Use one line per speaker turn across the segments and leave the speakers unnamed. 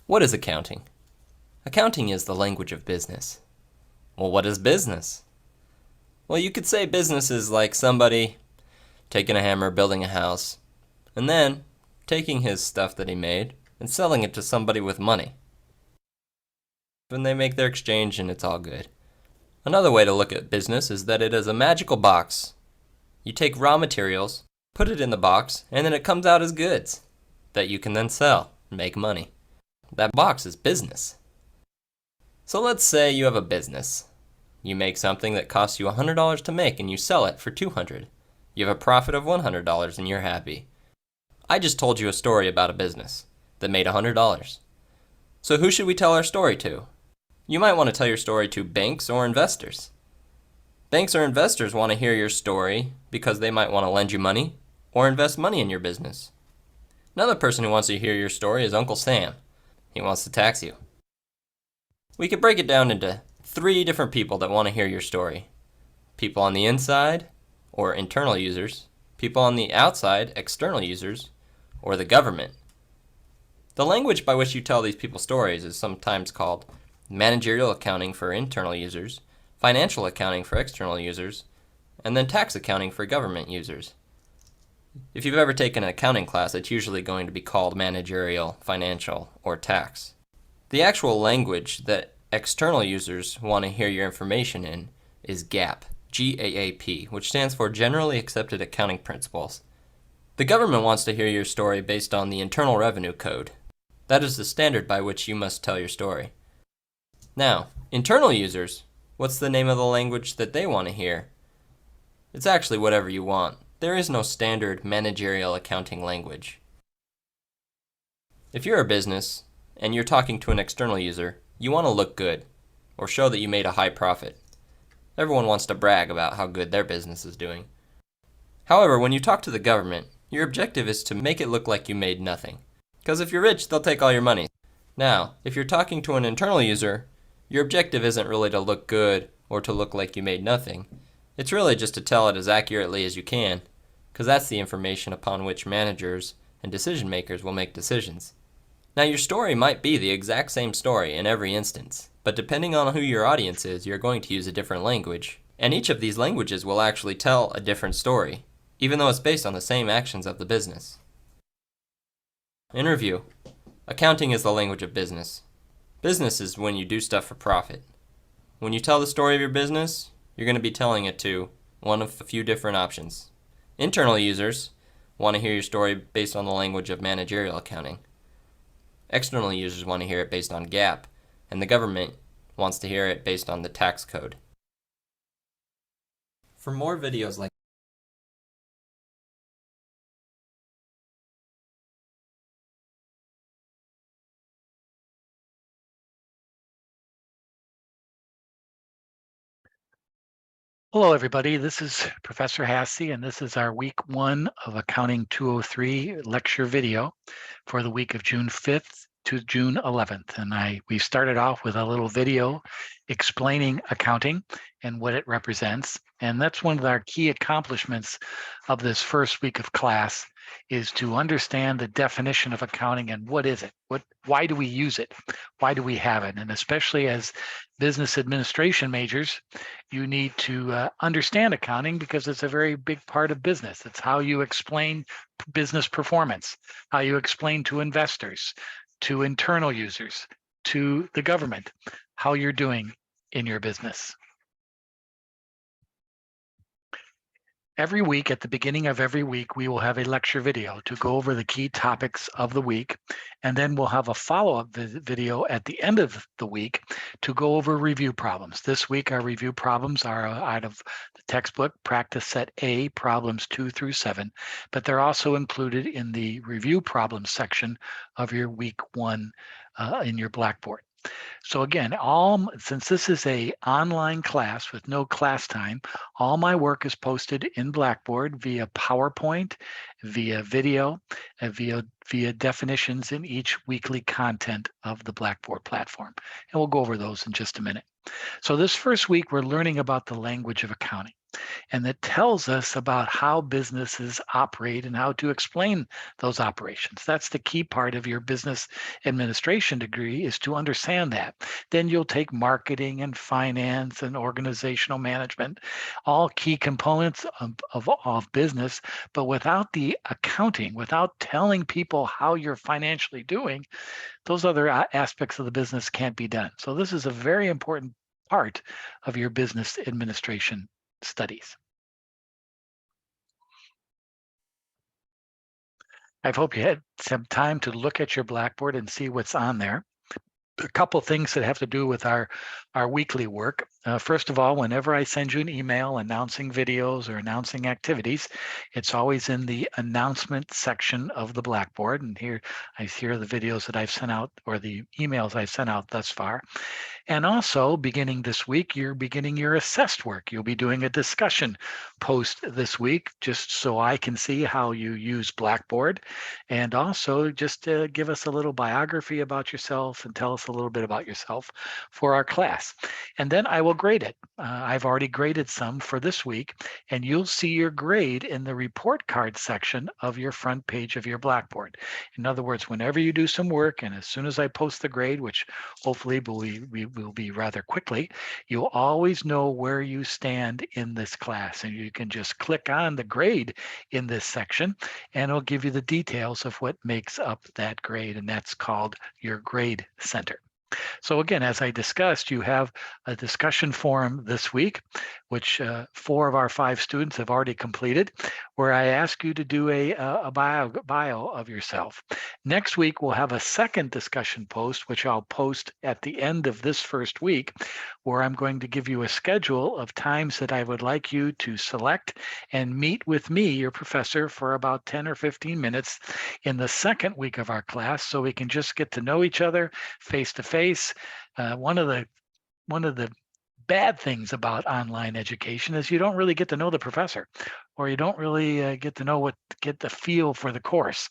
What is accounting? Accounting is the language of business. Well, what is business? Well, you could say business is like somebody taking a hammer, building a house, and then taking his stuff that he made and selling it to somebody with money. And they make their exchange and it's all good. Another way to look at business is that it is a magical box. You take raw materials, put it in the box, and then it comes out as goods that you can then sell and make money. That box is business. So let's say you have a business. You make something that costs you $100 to make and you sell it for $200. You have a profit of $100 and you're happy. I just told you a story about a business that made $100. So who should we tell our story to? You might want to tell your story to banks or investors. Banks or investors want to hear your story because they might want to lend you money or invest money in your business. Another person who wants to hear your story is Uncle Sam. He wants to tax you. We could break it down into 3 different people that want to hear your story. People on the inside, or internal users. People on the outside, external users, or the government. The language by which you tell these people stories is sometimes called managerial accounting for internal users, financial accounting for external users, and then tax accounting for government users. If you've ever taken an accounting class, it's usually going to be called managerial, financial, or tax. The actual language that external users want to hear your information in is GAAP, GAAP, which stands for Generally Accepted Accounting Principles. The government wants to hear your story based on the Internal Revenue Code. That is the standard by which you must tell your story. Now, internal users, what's the name of the language that they want to hear? It's actually whatever you want. There is no standard managerial accounting language. If you're a business and you're talking to an external user, you want to look good or show that you made a high profit. Everyone wants to brag about how good their business is doing. However, when you talk to the government, your objective is to make it look like you made nothing. Because if you're rich, they'll take all your money. Now, if you're talking to an internal user, your objective isn't really to look good or to look like you made nothing. It's really just to tell it as accurately as you can, because that's the information upon which managers and decision makers will make decisions. Now, your story might be the exact same story in every instance, but depending on who your audience is, you're going to use a different language. And each of these languages will actually tell a different story, even though it's based on the same actions of the business. In review, accounting is the language of business. Business is when you do stuff for profit. When you tell the story of your business, you're going to be telling it to one of a few different options. Internal users want to hear your story based on the language of managerial accounting. External users want to hear it based on GAAP, and the government wants to hear it based on the tax code. For more videos like
Hello, everybody. This is Professor Hassey, and this is our week 1 of Accounting 203 lecture video for the week of June 5th to June 11th. And we started off with a little video explaining accounting and what it represents. And that's one of our key accomplishments of this first week of class, is to understand the definition of accounting and what is it? Why do we use it? Why do we have it? And especially as business administration majors, you need to understand accounting because it's a very big part of business. It's how you explain business performance, how you explain to investors, to internal users, to the government, how you're doing in your business. Every week, at the beginning of every week, we will have a lecture video to go over the key topics of the week. And then we'll have a follow-up video at the end of the week to go over review problems. This week, our review problems are out of the textbook, Practice Set A, problems 2 through 7, but they're also included in the review problems section of your week 1 in your Blackboard. So again, since this is an online class with no class time, all my work is posted in Blackboard via PowerPoint, via video, and via definitions in each weekly content of the Blackboard platform. And we'll go over those in just a minute. So this first week, we're learning about the language of accounting. and that tells us about how businesses operate and how to explain those operations. That's the key part of your business administration degree, is to understand that. Then you'll take marketing and finance and organizational management, all key components of business. But without the accounting, without telling people how you're financially doing, those other aspects of the business can't be done. So this is a very important part of your business administration studies. I hope you had some time to look at your Blackboard and see what's on there. A couple things that have to do with our weekly work. First of all, whenever I send you an email announcing videos or announcing activities, it's always in the announcement section of the Blackboard. And here I hear the videos that I've sent out, or the emails I've sent out thus far. And also, beginning this week, you're beginning your assessed work. You'll be doing a discussion post this week, just so I can see how you use Blackboard. And also, just to give us a little biography about yourself and tell us a little bit about yourself for our class. And then I will grade it. I've already graded some for this week, and you'll see your grade in the report card section of your front page of your Blackboard. In other words, whenever you do some work, and as soon as I post the grade, which hopefully we will be rather quickly, you'll always know where you stand in this class. And you can just click on the grade in this section, and it'll give you the details of what makes up that grade. And that's called your grade center. So again, as I discussed, you have a discussion forum this week, which 4 of our 5 students have already completed, where I ask you to do a bio of yourself. Next week, we'll have a second discussion post, which I'll post at the end of this first week, where I'm going to give you a schedule of times that I would like you to select and meet with me, your professor, for about 10 or 15 minutes in the second week of our class, so we can just get to know each other face to face. One of the bad things about online education is you don't really get to know the professor, or you don't really get the feel for the course.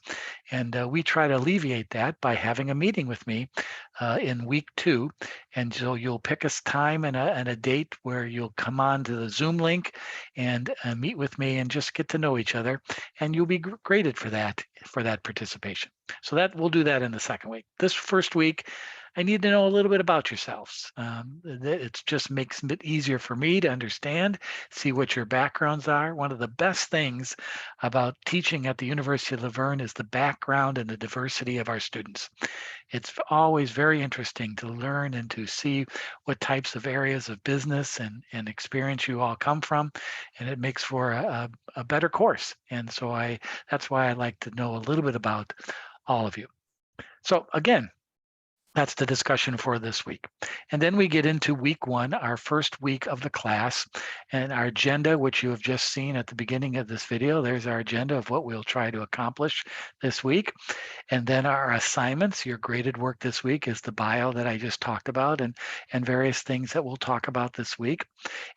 And we try to alleviate that by having a meeting with me in week 2. And so you'll pick a time and a date where you'll come on to the Zoom link and meet with me and just get to know each other. And you'll be graded for that participation. So that we'll do that in the second week. This first week, I need to know a little bit about yourselves. It just makes it easier for me to understand, see what your backgrounds are. One of the best things about teaching at the University of Laverne is the background and the diversity of our students. It's always very interesting to learn and to see what types of areas of business and experience you all come from, and it makes for a better course. And so that's why I like to know a little bit about all of you. So again, that's the discussion for this week. And then we get into week 1, our first week of the class, and our agenda, which you have just seen at the beginning of this video. There's our agenda of what we'll try to accomplish this week. And then our assignments, your graded work this week, is the bio that I just talked about, and various things that we'll talk about this week.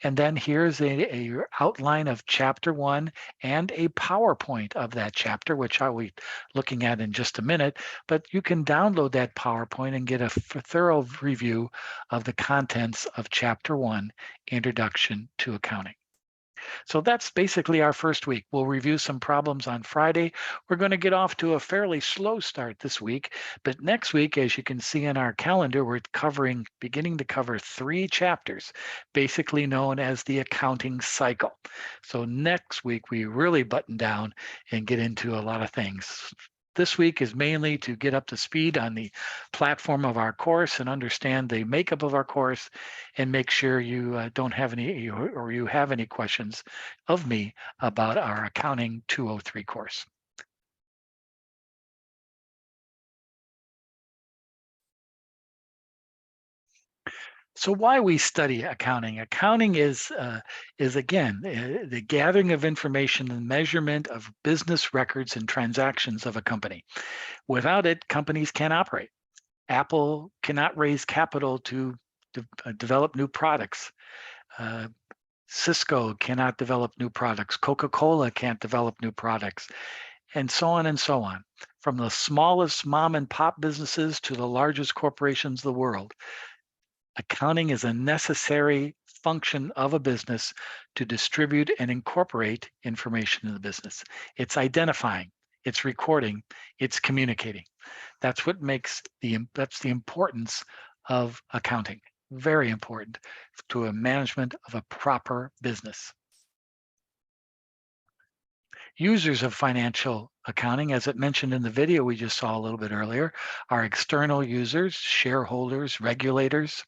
And then here's a outline of chapter 1 and a PowerPoint of that chapter, which I'll be looking at in just a minute. But you can download that PowerPoint and get a thorough review of the contents of chapter 1, Introduction to Accounting. So that's basically our first week. We'll review some problems on Friday. We're going to get off to a fairly slow start this week, but next week, as you can see in our calendar, we're beginning to cover 3 chapters, basically known as the accounting cycle. So next week, we really button down and get into a lot of things. This week is mainly to get up to speed on the platform of our course and understand the makeup of our course, and make sure you don't have any, or you have any questions of me about our Accounting 203 course. So why we study accounting? Accounting is again the gathering of information and measurement of business records and transactions of a company. Without it, companies can't operate. Apple cannot raise capital to develop new products. Cisco cannot develop new products. Coca-Cola can't develop new products, and so on and so on. From the smallest mom and pop businesses to the largest corporations of the world, Accounting is a necessary function of a business to distribute and incorporate information in the business. It's identifying, it's recording, it's communicating. That's what makes that's the importance of accounting. Very important to a management of a proper business. Users of financial accounting, as it mentioned in the video we just saw a little bit earlier, are external users, shareholders, regulators,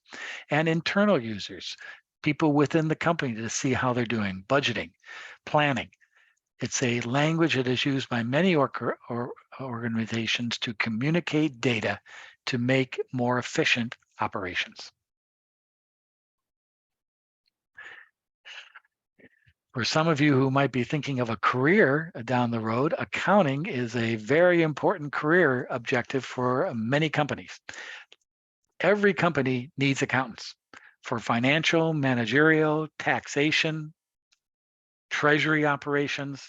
and internal users, people within the company to see how they're doing, budgeting, planning. It's a language that is used by many organizations to communicate data to make more efficient operations. For some of you who might be thinking of a career down the road, accounting is a very important career objective for many companies. Every company needs accountants for financial, managerial, taxation, treasury operations.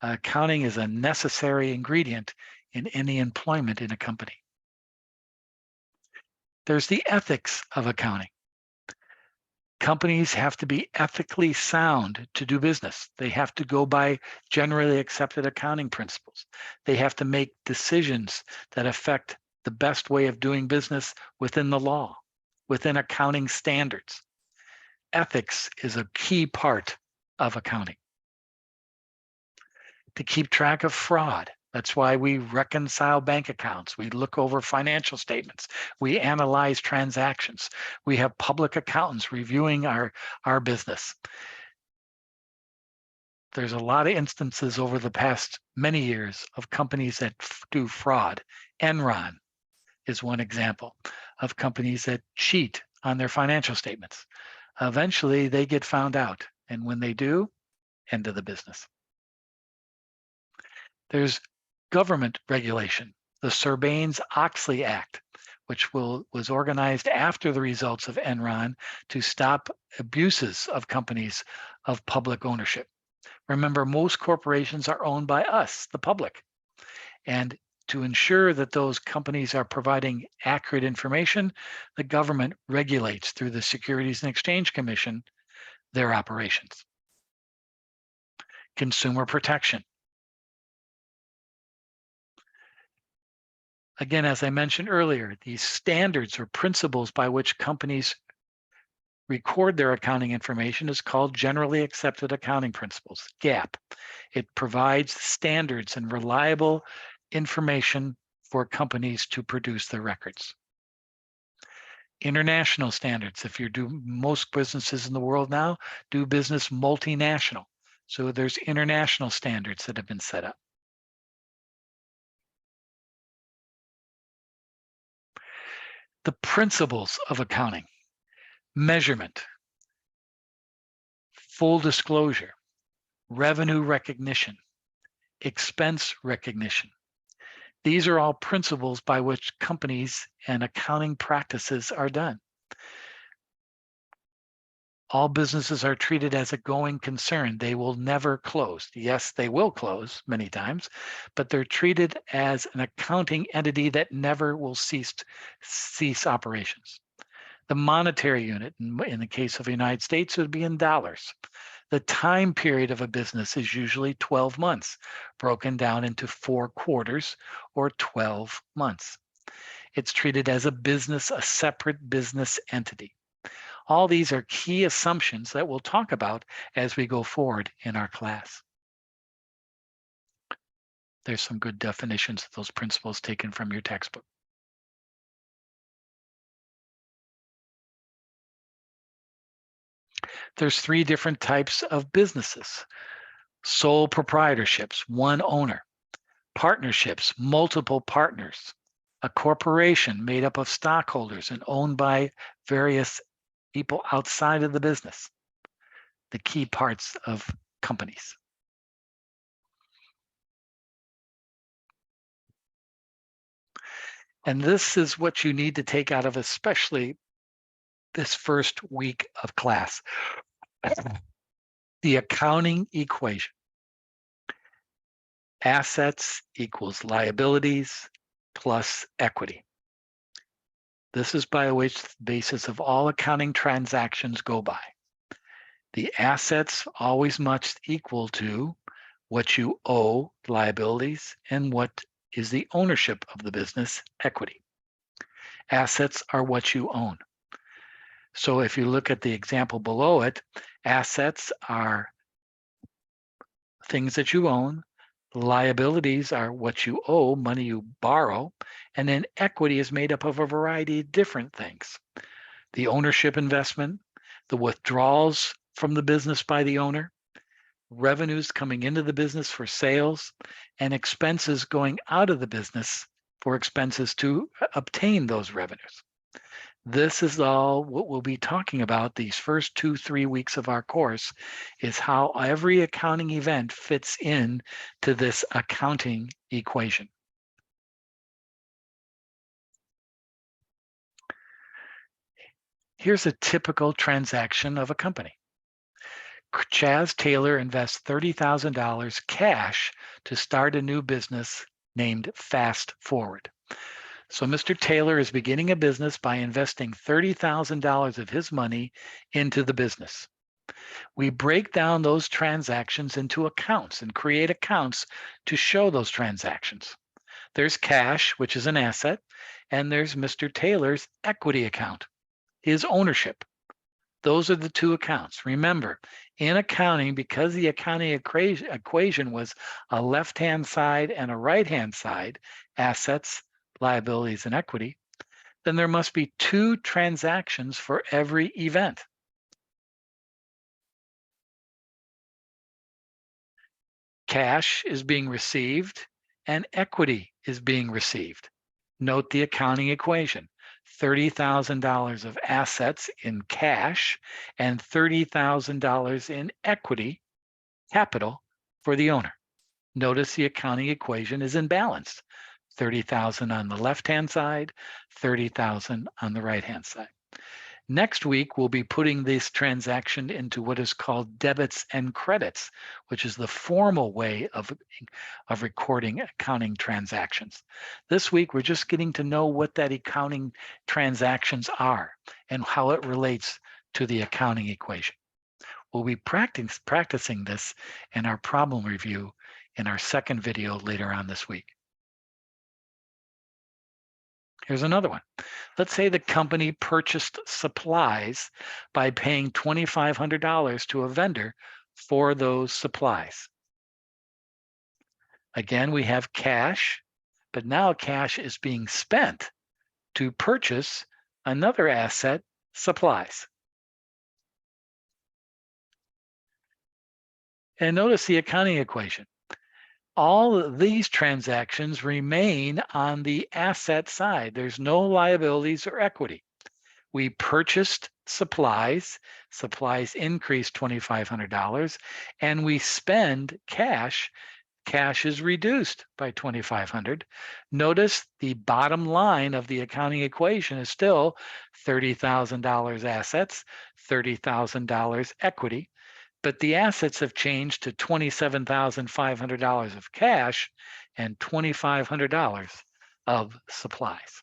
Accounting is a necessary ingredient in any employment in a company. There's the ethics of accounting. Companies have to be ethically sound to do business. They have to go by generally accepted accounting principles. They have to make decisions that affect the best way of doing business within the law, within accounting standards. Ethics is a key part of accounting. To keep track of fraud. That's why we reconcile bank accounts. We look over financial statements. We analyze transactions. We have public accountants reviewing our business. There's a lot of instances over the past many years of companies that do fraud. Enron is one example of companies that cheat on their financial statements. Eventually, they get found out. And when they do, end of the business. There's government regulation, the Sarbanes-Oxley Act, which was organized after the results of Enron to stop abuses of companies of public ownership. Remember, most corporations are owned by us, the public. And to ensure that those companies are providing accurate information, the government regulates through the Securities and Exchange Commission their operations. Consumer protection. Again, as I mentioned earlier, these standards or principles by which companies record their accounting information is called Generally Accepted Accounting Principles, GAAP. It provides standards and reliable information for companies to produce their records. International standards. If you do, most businesses in the world now do business multinational. So there's international standards that have been set up. The principles of accounting: measurement, full disclosure, revenue recognition, expense recognition. These are all principles by which companies and accounting practices are done. All businesses are treated as a going concern. They will never close. Yes, they will close many times, but they're treated as an accounting entity that never will cease operations. The monetary unit, in the case of the United States, would be in dollars. The time period of a business is usually 12 months, broken down into 4 quarters or 12 months. It's treated as a business, a separate business entity. All these are key assumptions that we'll talk about as we go forward in our class. There's some good definitions of those principles taken from your textbook. There's 3 different types of businesses: sole proprietorships, one owner; partnerships, multiple partners; a corporation made up of stockholders and owned by various people outside of the business. The key parts of companies. And this is what you need to take out of especially this first week of class. The accounting equation. Assets equals liabilities plus equity. This is by which the basis of all accounting transactions go by. The assets always must equal to what you owe, liabilities, and what is the ownership of the business, equity. Assets are what you own. So if you look at the example below it, assets are things that you own, liabilities are what you owe, money you borrow, and then equity is made up of a variety of different things. The ownership investment, the withdrawals from the business by the owner, revenues coming into the business for sales, and expenses going out of the business for expenses to obtain those revenues. This is all what we'll be talking about these first 2-3 weeks of our course, is how every accounting event fits in to this accounting equation. Here's a typical transaction of a company. Chaz Taylor invests $30,000 cash to start a new business named Fast Forward. So Mr. Taylor is beginning a business by investing $30,000 of his money into the business. We break down those transactions into accounts and create accounts to show those transactions. There's cash, which is an asset, and there's Mr. Taylor's equity account, his ownership. Those are the two accounts. Remember, in accounting, because the accounting equation was a left-hand side and a right-hand side, assets, liabilities, and equity, then there must be two transactions for every event. Cash is being received and equity is being received. Note the accounting equation. $30,000 of assets in cash and $30,000 in equity capital for the owner. Notice the accounting equation is imbalanced. 30,000 on the left-hand side, 30,000 on the right-hand side. Next week, we'll be putting this transaction into what is called debits and credits, which is the formal way of recording accounting transactions. This week, we're just getting to know what that accounting transactions are and how it relates to the accounting equation. We'll be practicing this in our problem review in our second video later on this week. Here's another one. Let's say the company purchased supplies by paying $2,500 to a vendor for those supplies. Again, we have cash, but now cash is being spent to purchase another asset, supplies. And notice the accounting equation. All of these transactions remain on the asset side. There's no liabilities or equity. We purchased supplies. Supplies increased $2,500, and we spend cash. Cash is reduced by $2,500. Notice the bottom line of the accounting equation is still $30,000 assets, $30,000 equity. But the assets have changed to $27,500 of cash and $2,500 of supplies.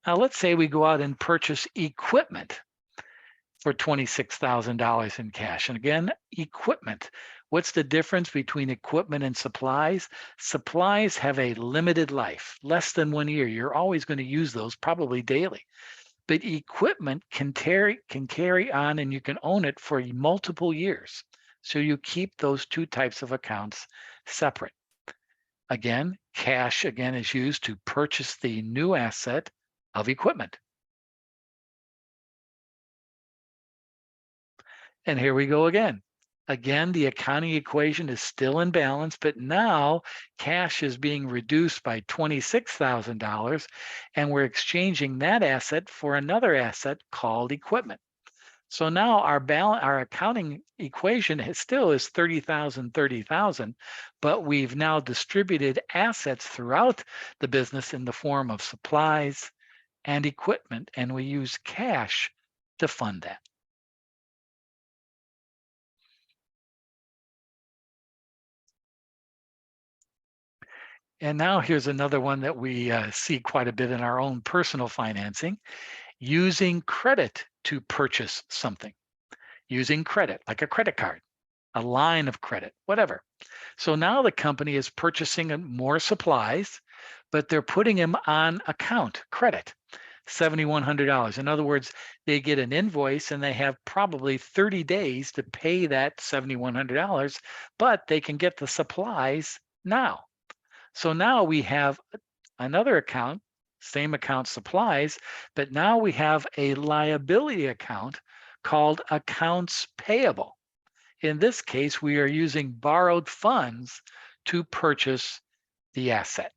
Now let's say we go out and purchase equipment for $26,000 in cash. And again, equipment. What's the difference between equipment and supplies? Supplies have a limited life, less than 1 year. You're always going to use those, probably daily. But equipment can carry on and you can own it for multiple years. So you keep those two types of accounts separate. Again, cash is used to purchase the new asset of equipment. And here we go again. Again, the accounting equation is still in balance, but now cash is being reduced by $26,000, and we're exchanging that asset for another asset called equipment. So now our accounting equation still is 30,000, 30,000, but we've now distributed assets throughout the business in the form of supplies and equipment, and we use cash to fund that. And now here's another one that we see quite a bit in our own personal financing, using credit to purchase something, using credit, like a credit card, a line of credit, whatever. So now the company is purchasing more supplies, but they're putting them on account, credit, $7,100. In other words, they get an invoice and they have probably 30 days to pay that $7,100, but they can get the supplies now. So now we have another account, same account supplies, but now we have a liability account called accounts payable. In this case, we are using borrowed funds to purchase the asset.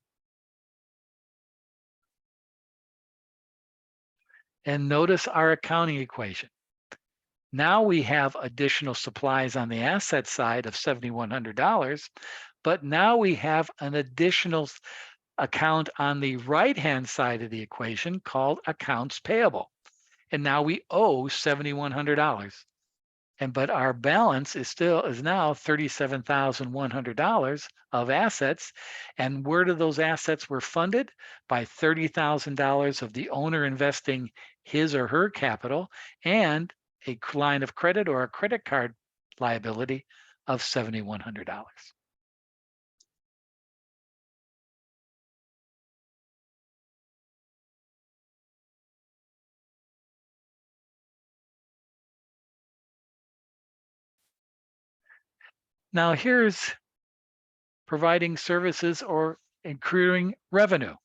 And notice our accounting equation. Now we have additional supplies on the asset side of $7,100, but now we have an additional account on the right-hand side of the equation called accounts payable. And now we owe $7,100. But our balance is now $37,100 of assets. And where do those assets were funded? By $30,000 of the owner investing his or her capital and a line of credit or a credit card liability of $7,100. Now here's providing services or accruing revenue.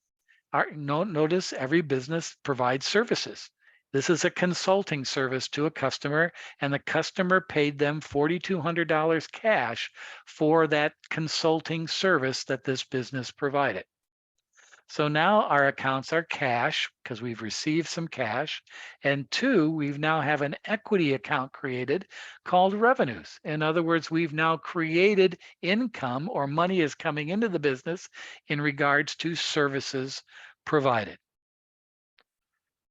Notice every business provides services. This is a consulting service to a customer, and the customer paid them $4,200 cash for that consulting service that this business provided. So now our accounts are cash because we've received some cash. And two, we've now have an equity account created called revenues. In other words, we've now created income or money is coming into the business in regards to services provided.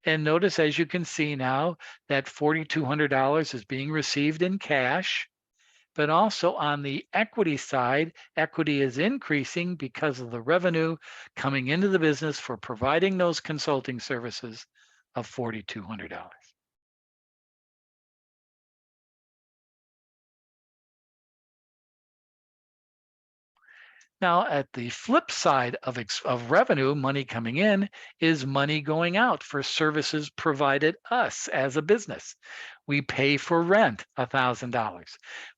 And notice, as you can see now, that $4,200 is being received in cash. But also on the equity side, equity is increasing because of the revenue coming into the business for providing those consulting services of $4,200. Now, at the flip side of revenue, money coming in is money going out for services provided us as a business. We pay for rent, $1,000.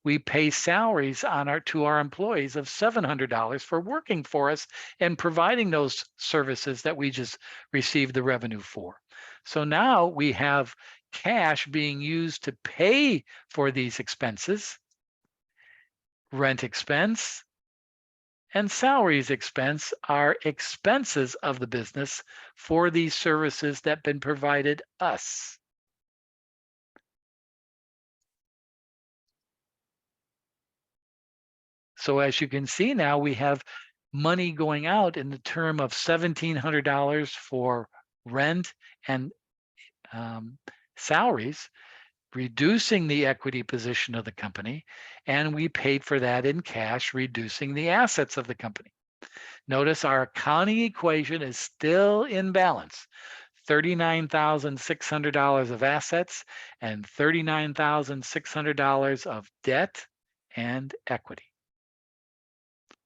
We pay salaries to our employees of $700 for working for us and providing those services that we just received the revenue for. So now we have cash being used to pay for these expenses, rent expense, and salaries expense are expenses of the business for these services that have been provided us. So as you can see now, we have money going out in the term of $1,700 for rent and salaries, reducing the equity position of the company, and we paid for that in cash, reducing the assets of the company. Notice our accounting equation is still in balance. $39,600 of assets and $39,600 of debt and equity.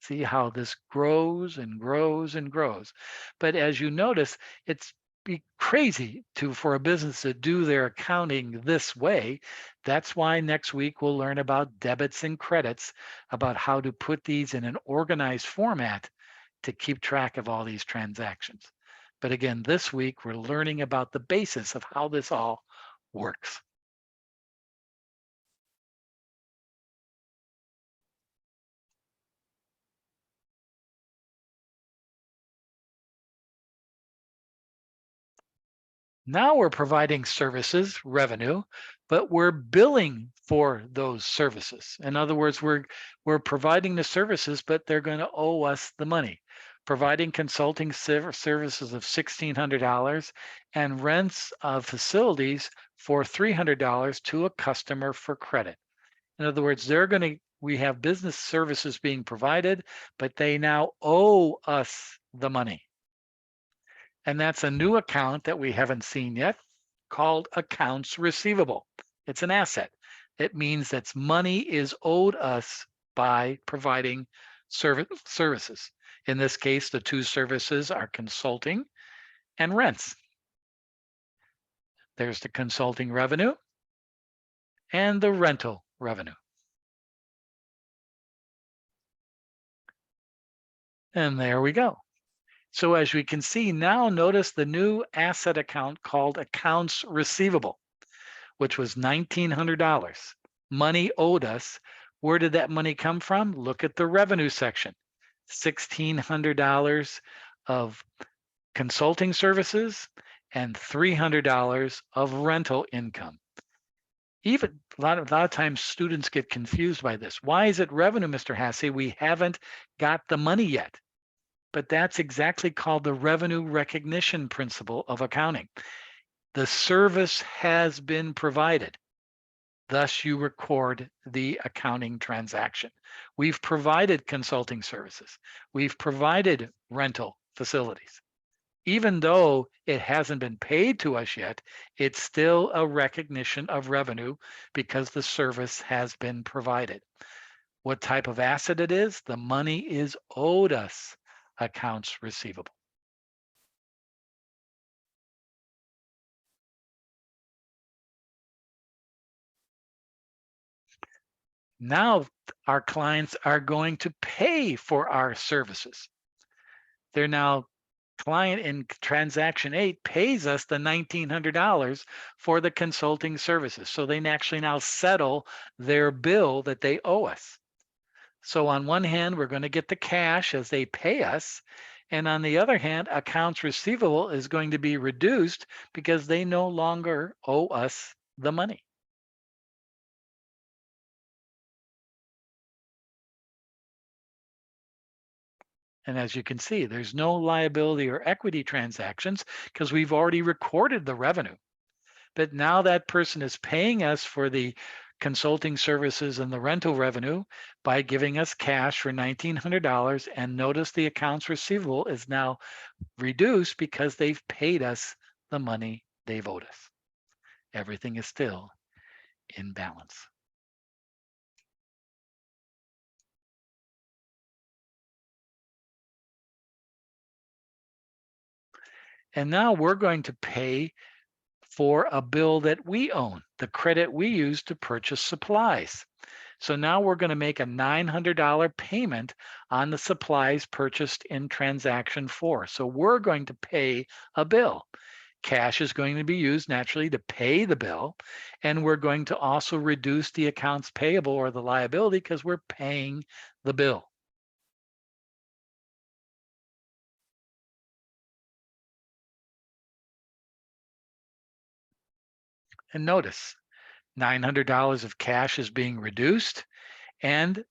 See how this grows and grows and grows. But as you notice, it's be crazy for a business to do their accounting this way. That's why next week we'll learn about debits and credits, about how to put these in an organized format to keep track of all these transactions. But again, this week we're learning about the basis of how this all works. Now we're providing services, revenue, but we're billing for those services. In other words, we're providing the services, but they're going to owe us the money. Providing consulting services of $1,600 and rents of facilities for $300 to a customer for credit. In other words, we have business services being provided, but they now owe us the money. And that's a new account that we haven't seen yet called accounts receivable. It's an asset. It means that money is owed us by providing services. In this case, the two services are consulting and rents. There's the consulting revenue and the rental revenue. And there we go. So as we can see now, notice the new asset account called accounts receivable, which was $1,900. Money owed us. Where did that money come from? Look at the revenue section. $1,600 of consulting services and $300 of rental income. Even a lot of times students get confused by this. Why is it revenue, Mr. Hasse? We haven't got the money yet. But that's exactly called the revenue recognition principle of accounting. The service has been provided. Thus, you record the accounting transaction. We've provided consulting services. We've provided rental facilities. Even though it hasn't been paid to us yet, it's still a recognition of revenue because the service has been provided. What type of asset it is? The money is owed us, accounts receivable. Now our clients are going to pay for our services. They're now client in transaction 8 pays us the $1,900 for the consulting services. So they actually now settle their bill that they owe us. So on one hand, we're going to get the cash as they pay us. And on the other hand, accounts receivable is going to be reduced because they no longer owe us the money. And as you can see, there's no liability or equity transactions because we've already recorded the revenue. But now that person is paying us for the consulting services and the rental revenue by giving us cash for $1,900. And notice the accounts receivable is now reduced because they've paid us the money they've owed us. Everything is still in balance. And now we're going to pay for a bill that we own, the credit we use to purchase supplies. So now we're going to make a $900 payment on the supplies purchased in transaction 4. So we're going to pay a bill. Cash is going to be used naturally to pay the bill. And we're going to also reduce the accounts payable or the liability because we're paying the bill. And notice, $900 of cash is being reduced, and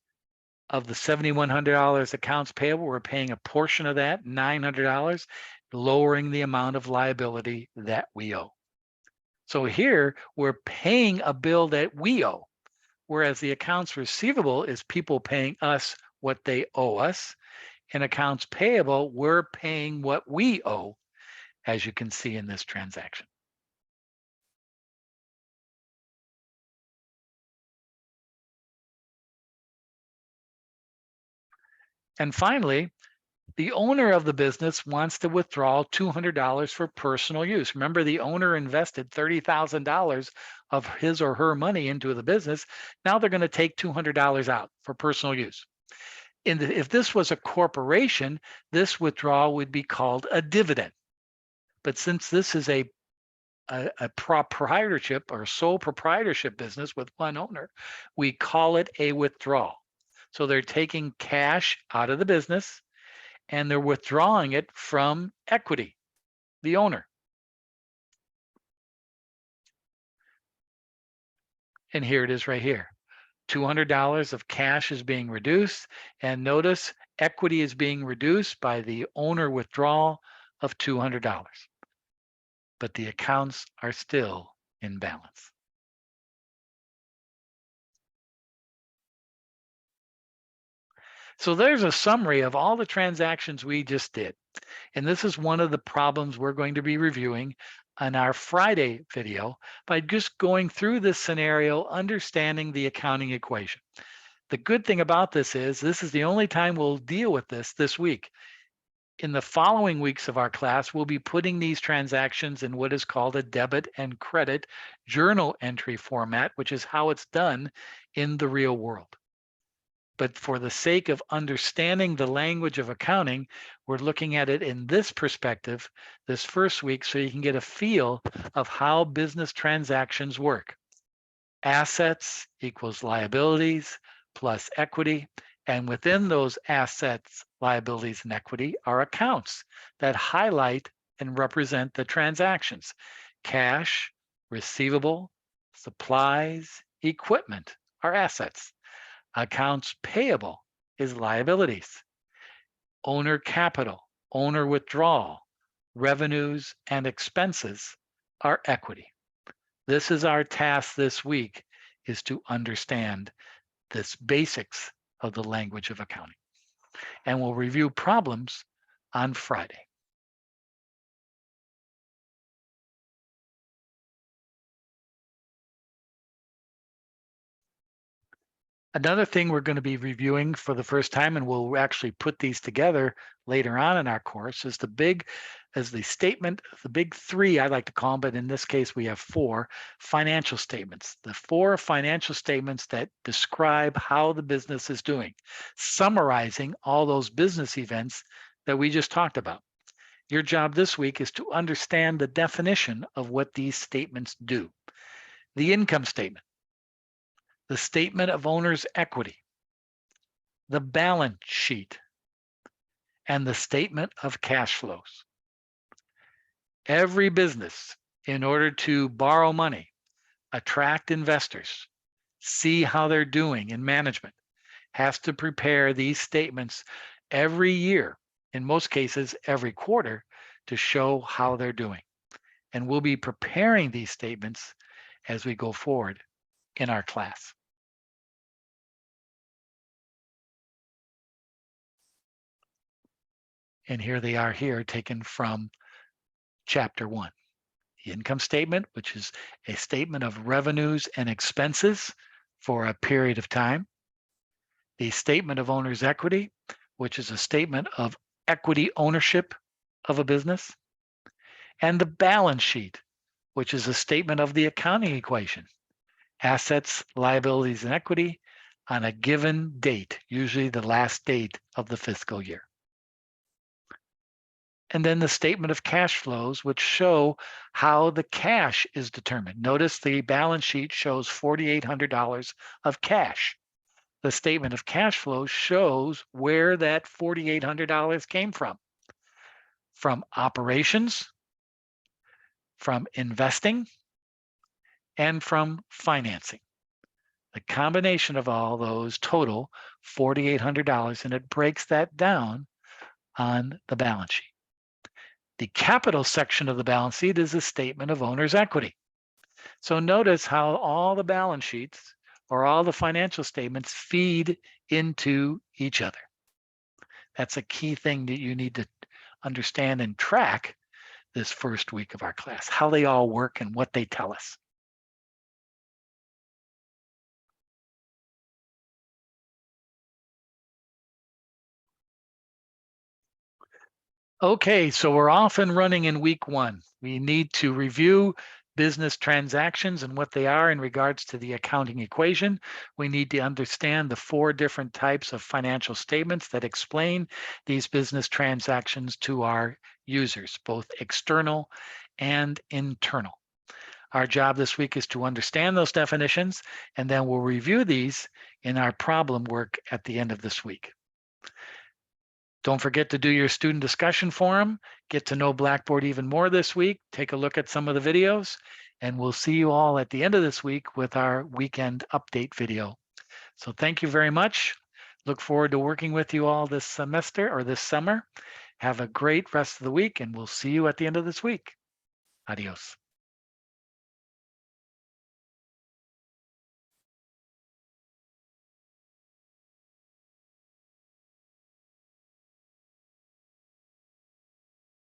of the $7,100 accounts payable, we're paying a portion of that, $900, lowering the amount of liability that we owe. So here we're paying a bill that we owe, whereas the accounts receivable is people paying us what they owe us. In accounts payable, we're paying what we owe, as you can see in this transaction. And finally, the owner of the business wants to withdraw $200 for personal use. Remember, the owner invested $30,000 of his or her money into the business. Now they're going to take $200 out for personal use. If this was a corporation, this withdrawal would be called a dividend. But since this is a proprietorship or sole proprietorship business with one owner, we call it a withdrawal. So they're taking cash out of the business and they're withdrawing it from equity, the owner. And here it is right here. $200 of cash is being reduced. And notice equity is being reduced by the owner withdrawal of $200. But the accounts are still in balance. So there's a summary of all the transactions we just did. And this is one of the problems we're going to be reviewing on our Friday video by just going through this scenario, understanding the accounting equation. The good thing about this is the only time we'll deal with this week. In the following weeks of our class, we'll be putting these transactions in what is called a debit and credit journal entry format, which is how it's done in the real world. But for the sake of understanding the language of accounting, we're looking at it in this perspective this first week so you can get a feel of how business transactions work. Assets equals liabilities plus equity. And within those assets, liabilities, and equity are accounts that highlight and represent the transactions. Cash, receivable, supplies, equipment are assets. Accounts payable is liabilities. Owner capital, owner withdrawal, revenues, and expenses are equity. This is our task this week, is to understand this basics of the language of accounting. And we'll review problems on Friday. Another thing we're going to be reviewing for the first time, and we'll actually put these together later on in our course, is the big three, I like to call them, but in this case we have 4 financial statements. The 4 financial statements that describe how the business is doing, summarizing all those business events that we just talked about. Your job this week is to understand the definition of what these statements do. The income statement, the statement of owner's equity, the balance sheet, and the statement of cash flows. Every business, in order to borrow money, attract investors, see how they're doing in management, has to prepare these statements every year, in most cases every quarter, to show how they're doing. And we'll be preparing these statements as we go forward in our class. And here they are here, taken from chapter 1. The income statement, which is a statement of revenues and expenses for a period of time. The statement of owner's equity, which is a statement of equity ownership of a business. And the balance sheet, which is a statement of the accounting equation, assets, liabilities, and equity on a given date, usually the last date of the fiscal year. And then the statement of cash flows, which show how the cash is determined. Notice the balance sheet shows $4,800 of cash. The statement of cash flows shows where that $4,800 came from operations, from investing, and from financing. The combination of all those total $4,800, and it breaks that down on the balance sheet. The capital section of the balance sheet is a statement of owner's equity. So notice how all the balance sheets or all the financial statements feed into each other. That's a key thing that you need to understand and track this first week of our class, how they all work and what they tell us. Okay, so we're off and running in week 1. We need to review business transactions and what they are in regards to the accounting equation. We need to understand the 4 different types of financial statements that explain these business transactions to our users, both external and internal. Our job this week is to understand those definitions, and then we'll review these in our problem work at the end of this week. Don't forget to do your student discussion forum. Get to know Blackboard even more this week. Take a look at some of the videos, and we'll see you all at the end of this week with our weekend update video. So thank you very much. Look forward to working with you all this semester or this summer. Have a great rest of the week, and we'll see you at the end of this week. Adios.